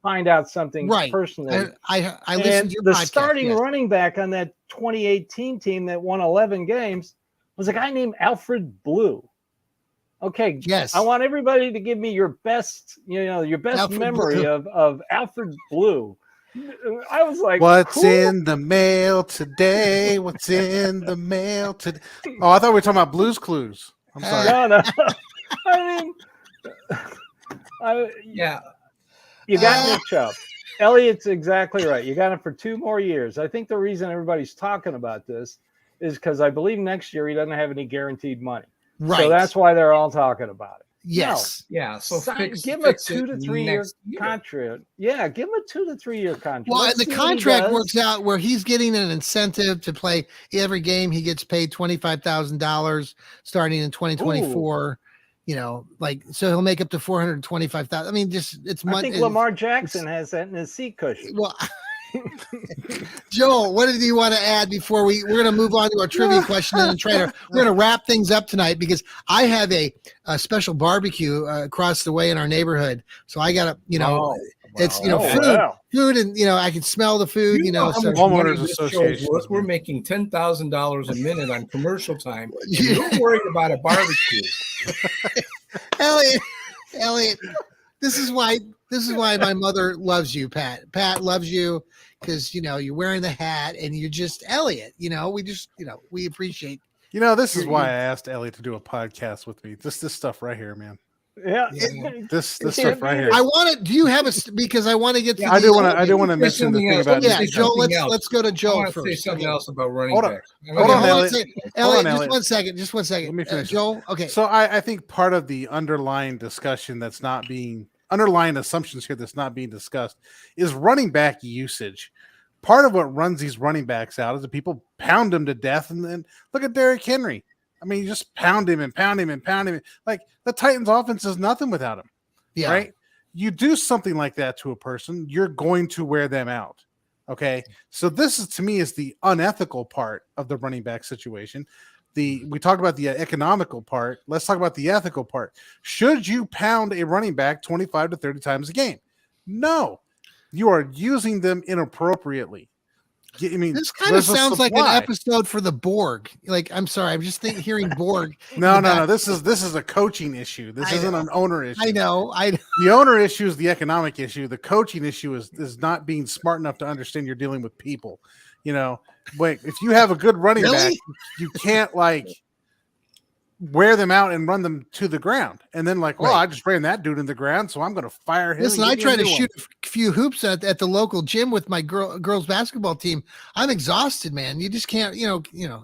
find out something personally. I listened to your the podcast, starting running back on that 2018 team that won 11 games was a guy named Alfred Blue. Okay. Yes. I want everybody to give me your best, Alfred memory Blue. of Alfred Blue. I was like, what's in the mail today? What's in the mail today? Oh, I thought we were talking about Blue's Clues. I'm sorry. No. I mean, you got Nick Chubb. Elliot's exactly right. You got him for 2 more years. I think the reason everybody's talking about this is because I believe next year he doesn't have any guaranteed money. Right. So that's why they're all talking about it. Yes. No. Yeah. So give him a 2 to 3 year contract. Yeah, give him a 2 to 3 year contract. Well, and the contract works out where he's getting an incentive to play every game. He gets paid $25,000 starting in 2024. Ooh. So he'll make up to $425,000. I mean, it's money. I think Lamar Jackson has that in his seat cushion. Well, Joel, what did you want to add before we're going to move on to our trivia question and we're going to wrap things up tonight because I have a special barbecue across the way in our neighborhood. So I got to, it's food, and I can smell the food. So homeowners association. We're making $10,000 a minute on commercial time. You're worried about a barbecue, Elliot. This is why my mother loves you, Pat. Pat loves you because you're wearing the hat and you're just Elliot. We appreciate. This is why I asked Elliot to do a podcast with me. This stuff right here, man. Yeah. This stuff right here. I want to. Do you have because I want to get. I do want to mention the thing about. Yeah, Joe. Let's go to Joe first. Say something else about running back. Hold on, Elliot. Just one second. Let me finish. Joel. Okay. So I think part of the underlying discussion underlying assumptions here that's not being discussed is running back usage. Part of what runs these running backs out is that people pound them to death, and then look at Derrick Henry. I mean, you just pound him and pound him and pound him. Like the Titans offense is nothing without him. Yeah. Right. You do something like that to a person, you're going to wear them out. Okay. So this is, to me, is the unethical part of the running back situation. We talked about the economical part. Let's talk about the ethical part. Should you pound a running back 25 to 30 times a game? No, you are using them inappropriately. I mean, this kind of sounds like an episode for the Borg. I'm sorry, I'm just hearing Borg. No. This is a coaching issue. This isn't an owner issue. I know. The owner issue is the economic issue. The coaching issue is not being smart enough to understand you're dealing with people. Wait, if you have a good running back, you can't wear them out and run them to the ground. And then I just ran that dude in the ground, so I'm going to fire him. Listen, I try to shoot a few hoops at the local gym with my girls basketball team. I'm exhausted, man. You just can't,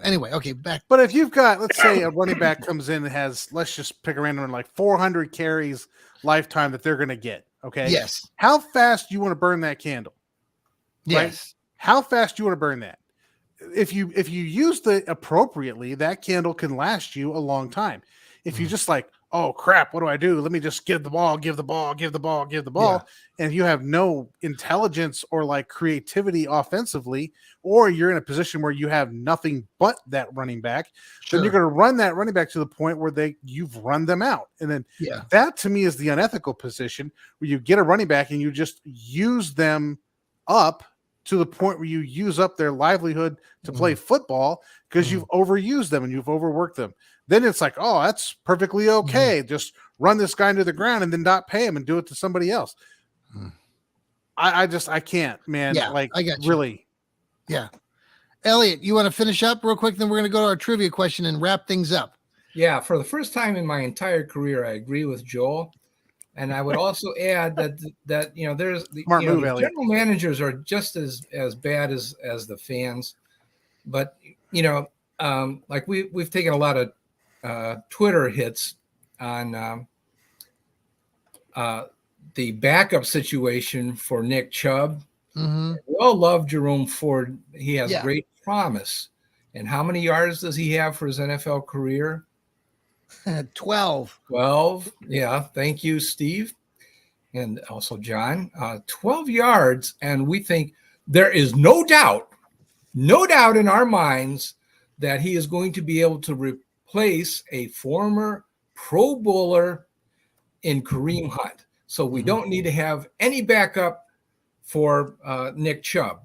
anyway. Okay, back. But if you've got, let's say a running back comes in and has, let's just pick a random one, 400 carries lifetime that they're going to get. Okay. Yes. How fast do you want to burn that candle? Yes. Right? How fast do you want to burn that? If you use it appropriately, that candle can last you a long time. If you just oh crap, what do I do? Let me just give the ball. Yeah. And you have no intelligence or like creativity offensively, or you're in a position where you have nothing but that running back, then you're going to run that running back to the point where you've run them out. And then that to me is the unethical position where you get a running back and you just use them up to the point where you use up their livelihood to play football because you've overused them and you've overworked them. Then it's like, oh, that's perfectly okay. Just run this guy into the ground and then not pay him and do it to somebody else. I can't, man. Yeah, like, I got you. Really. Yeah. Elliot, you want to finish up real quick? Then we're going to go to our trivia question and wrap things up. Yeah. For the first time in my entire career, I agree with Joel. And I would also add that there's the general managers are just as bad as the fans. But, like we've taken a lot of Twitter hits on the backup situation for Nick Chubb. Mm-hmm. We all love Jerome Ford. He has great promise. And how many yards does he have for his NFL career? 12. Yeah. Thank you, Steve. And also John. 12 yards. And we think there is no doubt in our minds that he is going to be able to replace a former Pro Bowler in Kareem Hunt. So we don't need to have any backup for Nick Chubb.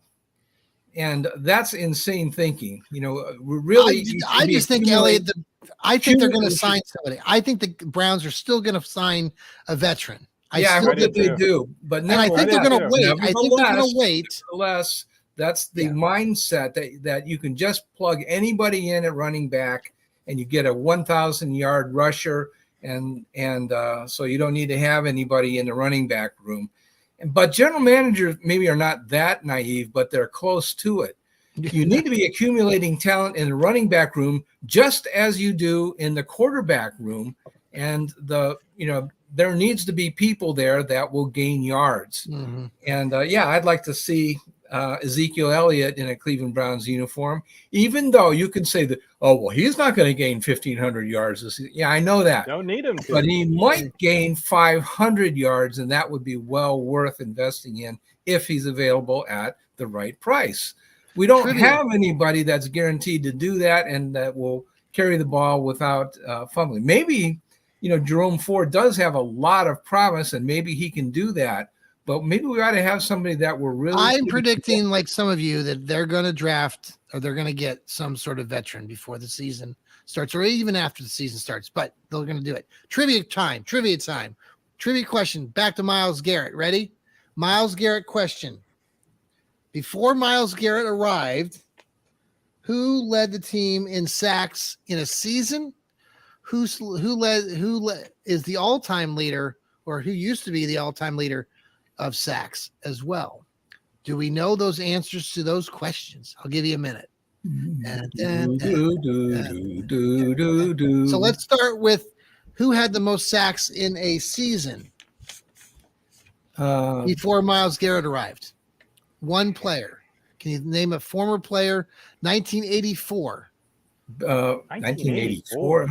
And that's insane thinking. Really. I just think, Elliot, I think they're going to sign somebody. I think the Browns are still going to sign a veteran. I hope that they do. But I think they're going to wait. Nevertheless, that's the mindset that you can just plug anybody in at running back and you get a 1,000-yard rusher. And so you don't need to have anybody in the running back room. But general managers maybe are not that naive, but they're close to it. You need to be accumulating talent in the running back room just as you do in the quarterback room. And there needs to be people there that will gain yards. Mm-hmm. And I'd like to see Ezekiel Elliott in a Cleveland Browns uniform, even though you can say that, oh, well, he's not going to gain 1,500 yards. Yeah, I know that. Don't need him to. But he might gain 500 yards, and that would be well worth investing in if he's available at the right price. We don't have anybody that's guaranteed to do that and that will carry the ball without fumbling. Maybe, Jerome Ford does have a lot of promise, and maybe he can do that. But maybe we ought to have somebody that we're really. I'm predicting, like some of you, that they're going to draft or they're going to get some sort of veteran before the season starts, or even after the season starts. But they're going to do it. Trivia time. Trivia question. Back to Myles Garrett. Ready? Myles Garrett question. Before Myles Garrett arrived, who led the team in sacks in a season? Who is the all-time leader, or who used to be the all-time leader of sacks as well? Do we know those answers to those questions? I'll give you a minute. So let's start with who had the most sacks in a season before Myles Garrett arrived. One player. Can you name a former player? 1984. 1984.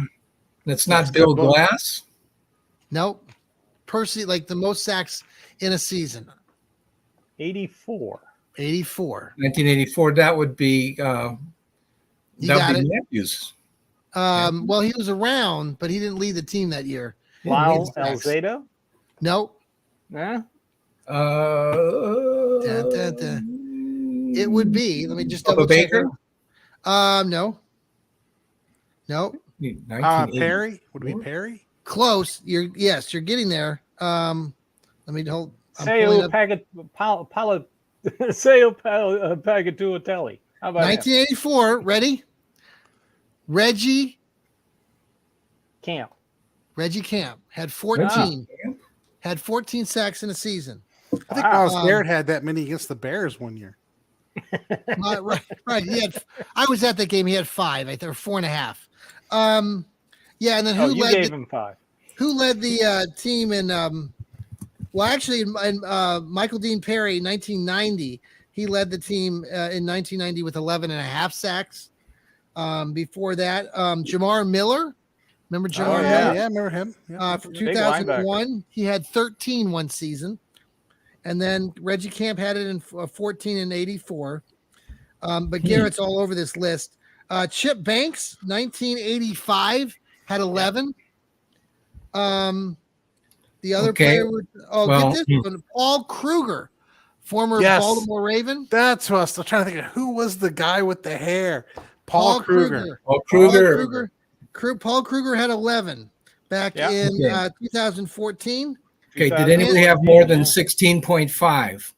That's not Bill Glass? Nope. Percy, like the most sacks in a season. 84. 1984. That would be Matthews. Well, he was around, but he didn't lead the team that year. Lyle Alzado? Nope. Nah. It would be. Let me just double check. Baker? No. Perry? Would it be Perry? Close. You're getting there. Let me hold. Seo Pagatuatelli. How about 1984. Ready? Reggie Camp had 14. Had 14 sacks in a season. I think Myles Garrett had that many against the Bears one year. Right. He had. I was at that game. He had 5. I think, or 4.5. Yeah, and then who led? Gave him 5. Who led the team in? Well, actually, in Michael Dean Perry, 1990, he led the team in 1990 with 11.5 sacks. Before that, Jamar Miller Remember John? Yeah, I remember him. Yeah. From 2001, he had 13 one season. And then Reggie Camp had it in 14 and 84. But Garrett's all over this list. Chip Banks, 1985, had 11. The other player was, get this one, Paul Kruger, former Baltimore Raven. That's what I was still trying to think of. Who was the guy with the hair? Paul Kruger. Paul Kruger had 11 back in 2014. Okay, did anybody have more than 16.5?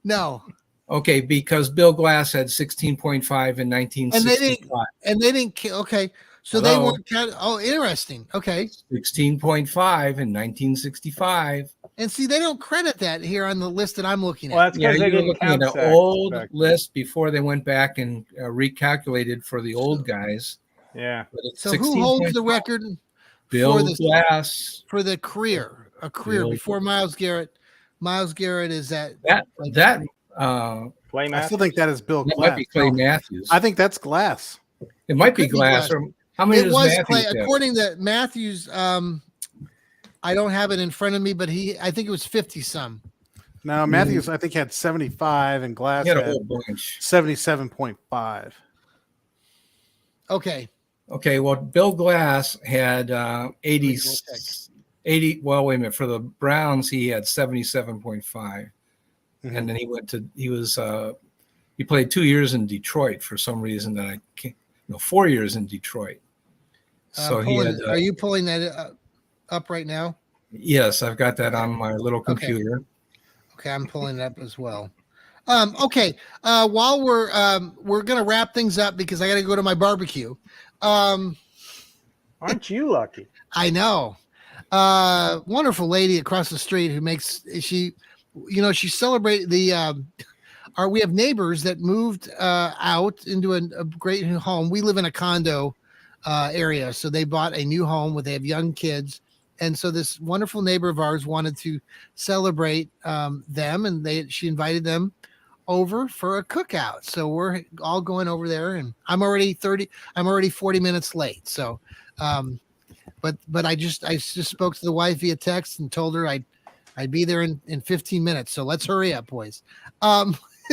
No. Okay, because Bill Glass had 16.5 in 1965. And they didn't. Okay, so they weren't. Oh, interesting. Okay, 16.5 in 1965. And see, they don't credit that here on the list that I'm looking at. Well, that's because they didn't looking at an old list before they went back and recalculated for the old guys. Yeah. So who holds the record? Bill Glass for the career, before Myles Garrett. Myles Garrett is I still think that is Bill Glass. It might be Clay Matthews. I think that's Glass. It might be Glass. Or how many? It was Clay. According to Matthews, I don't have it in front of me, but I think it was 50 some. No, Matthews I think had 75 and Glass had 77.5. Okay, well, Bill Glass had 80. Well, wait a minute. For the Browns, he had 77.5. And then he played 2 years in Detroit for some reason that 4 years in Detroit. So are you pulling that up right now? Yes, I've got that on my little computer. Okay, I'm pulling it up as well. While we're gonna wrap things up because I got to go to my barbecue. Aren't you lucky? I know. Wonderful lady across the street who she celebrated we have neighbors that moved out into a great new home. We live in a condo area, so they bought a new home where they have young kids. And so this wonderful neighbor of ours wanted to celebrate them, and she invited them over for a cookout. So we're all going over there, and I'm already 40 minutes late. So, but I just spoke to the wife via text and told her I'd be there in 15 minutes. So let's hurry up, boys.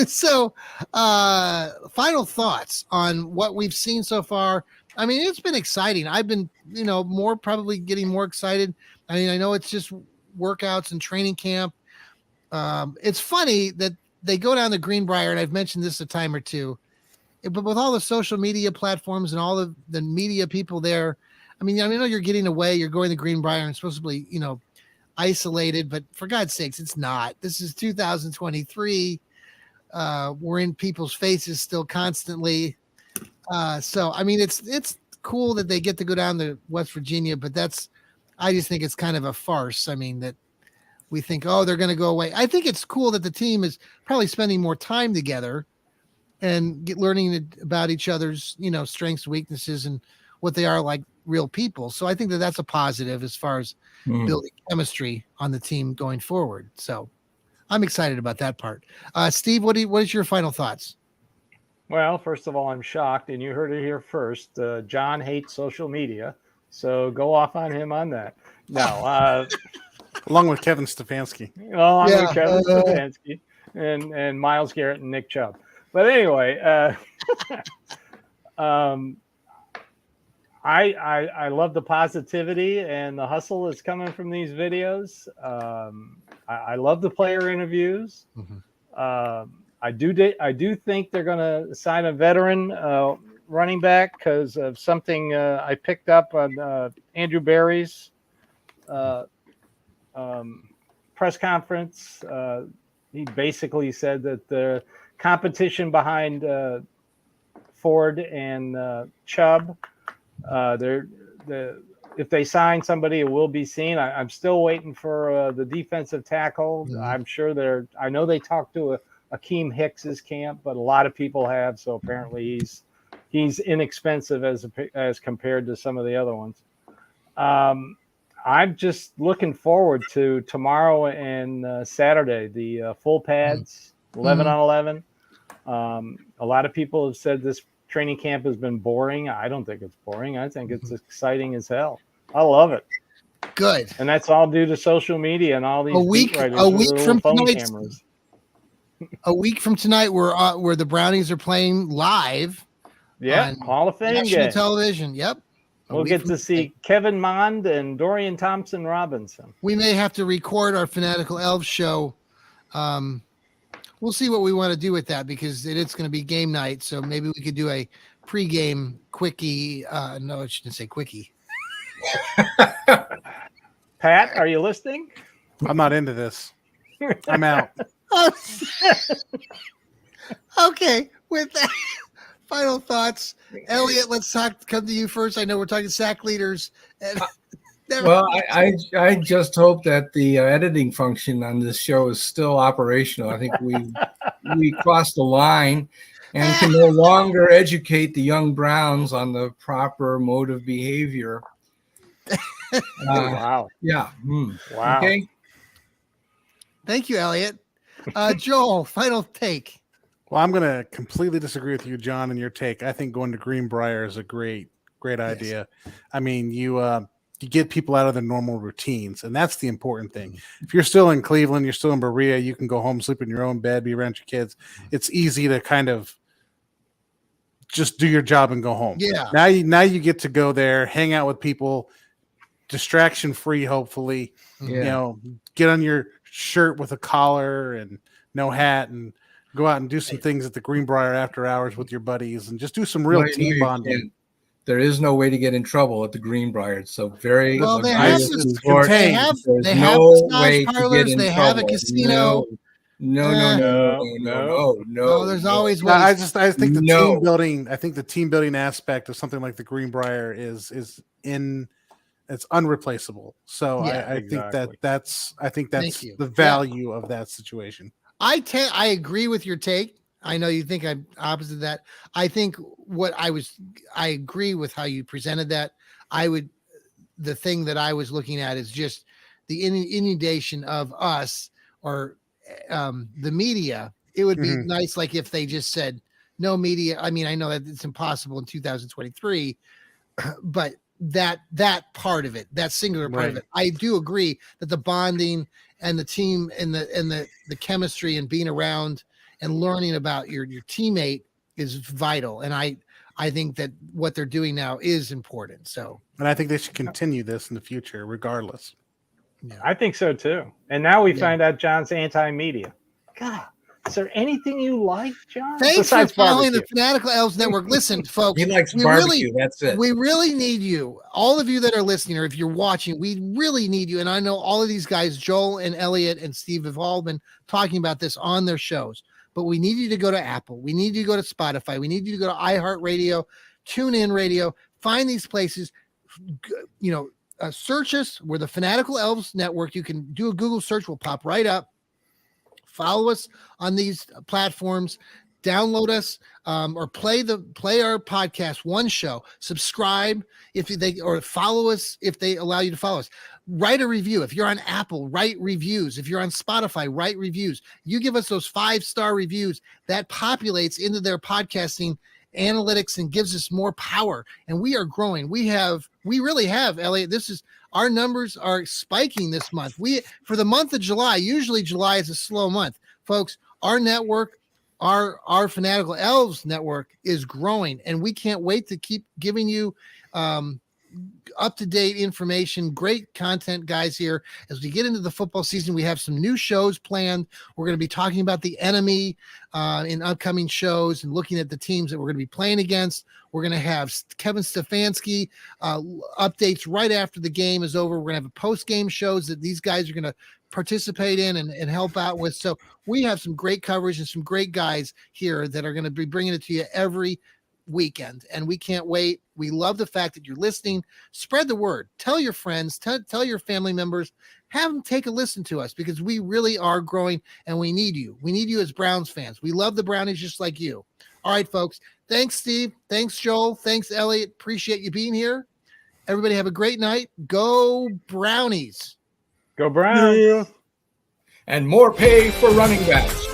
So final thoughts on what we've seen so far. I mean, it's been exciting. I've been, probably getting more excited. I mean, I know it's just workouts and training camp. It's funny that they go down the Greenbrier, and I've mentioned this a time or two, but with all the social media platforms and all of the media people there, I mean, I know you're getting away, you're going to Greenbrier and supposed to be, isolated, but for God's sakes, it's not. This is 2023. We're in people's faces still constantly. So, I mean, it's cool that they get to go down to West Virginia, but I just think it's kind of a farce. I mean, that we think, they're going to go away. I think it's cool that the team is probably spending more time together and learning about each other's, strengths, weaknesses, and what they are like real people. So I think that's a positive as far as building chemistry on the team going forward. So I'm excited about that part. Steve, what is your final thoughts? Well, first of all, I'm shocked, and you heard it here first. John hates social media, so go off on him on that. No, along with Kevin Stefanski. Well, I'm with Kevin Stefanski and Myles Garrett and Nick Chubb. But anyway, I love the positivity and the hustle that's coming from these videos. I love the player interviews. Mm-hmm. I do think they're going to sign a veteran running back because of something I picked up on Andrew Berry's press conference. He basically said that the competition behind Ford and Chubb, if they sign somebody, it will be seen. I'm still waiting for the defensive tackle. Mm-hmm. I'm sure I know they talked to Akeem Hicks's camp, but a lot of people have. So apparently he's inexpensive as compared to some of the other ones. I'm just looking forward to tomorrow and Saturday, the full pads, 11 on 11. A lot of people have said this training camp has been boring. I don't think it's boring. I think it's exciting as hell. I love it. Good. And that's all due to social media and all these a week from tonight. A week from tonight, where the Brownies are playing live. Yeah, Hall of Fame game. Television. Yep. We'll get to see Kevin Mond and Dorian Thompson-Robinson. We may have to record our Fanatical Elfz show. We'll see what we want to do with that because it's going to be game night. So maybe we could do a pregame quickie. No, I shouldn't say quickie. Pat, are you listening? I'm not into this. I'm out. Okay, with that, final thoughts. Elliot, let's come to you first. I know we're talking sack leaders. Well, I just hope that the editing function on this show is still operational. I think we crossed the line and can no longer educate the young Browns on the proper mode of behavior. Wow. Yeah. Wow. Okay. Thank you, Elliot. Joel, final take. Well, I'm going to completely disagree with you, John, and your take. I think going to Greenbrier is a great idea. I mean, you get people out of their normal routines, and that's the important thing. If you're still in Cleveland, you're still in Berea, you can go home, sleep in your own bed, be around your kids. It's easy to kind of just do your job and go home. Yeah. Now you get to go there, hang out with people, distraction free, hopefully. Yeah. You know, get on your shirt with a collar and no hat and go out and do some things at the Greenbrier after hours with your buddies and just do some real team bonding. There is no way to get in trouble at the Greenbrier. It's so very well. They have no massage parlors. They have a casino. No. There's always ways. I think the team building. I think the team building aspect of something like the Greenbrier is it's unreplaceable. So yeah, I think that's the value of that situation. I agree with your take. I know you think I'm opposite of that. I think I agree with how you presented that. The thing that I was looking at is just the inundation of us or the media. It would be nice, like if they just said no media. I mean, I know that it's impossible in 2023, but that part of it, that singular part of it, I do agree that the bonding and the team and the chemistry and being around and learning about your teammate is vital. And I think that what they're doing now is important. So, and I think they should continue this in the future, regardless. Yeah. I think so too. And now we find out John's anti-media. God, is there anything you like, John? Thanks for following the Fanatical Elfz Network. Listen, folks, he likes barbecue. That's it. We really need you. All of you that are listening, or if you're watching, we really need you. And I know all of these guys, Joel and Elliot and Steve, have all been talking about this on their shows. But we need you to go to Apple. We need you to go to Spotify. We need you to go to iHeartRadio, TuneIn Radio. Find these places. Search us. We're the Fanatical Elfz Network. You can do a Google search. We'll pop right up. Follow us on these platforms. Download us or play our podcast, one show. Subscribe or follow us if they allow you to follow us. Write a review. If you're on Apple, write reviews. If you're on Spotify, write reviews. You give us those 5-star reviews that populates into their podcasting analytics and gives us more power. And we are growing. We really have, Elliot. Our numbers are spiking this month. For the month of July, usually July is a slow month, folks. Our network, our Fanatical Elfz Network is growing, and we can't wait to keep giving you up-to-date information, great content, guys, here. As we get into the football season, we have some new shows planned. We're going to be talking about the enemy in upcoming shows and looking at the teams that we're going to be playing against. We're going to have Kevin Stefanski updates right after the game is over. We're going to have a post-game shows that these guys are going to participate in and help out with. So we have some great coverage and some great guys here that are going to be bringing it to you every weekend, and we can't wait. We love the fact that you're listening. Spread the word. Tell your friends, tell your family members, have them take a listen to us, because we really are growing and we need you. We need you as Browns fans. We love the Brownies just like you. All right, folks. Thanks, Steve. Thanks, Joel. Thanks, Elliot. Appreciate you being here. Everybody have a great night. Go Brownies. Go Browns. And more pay for running backs.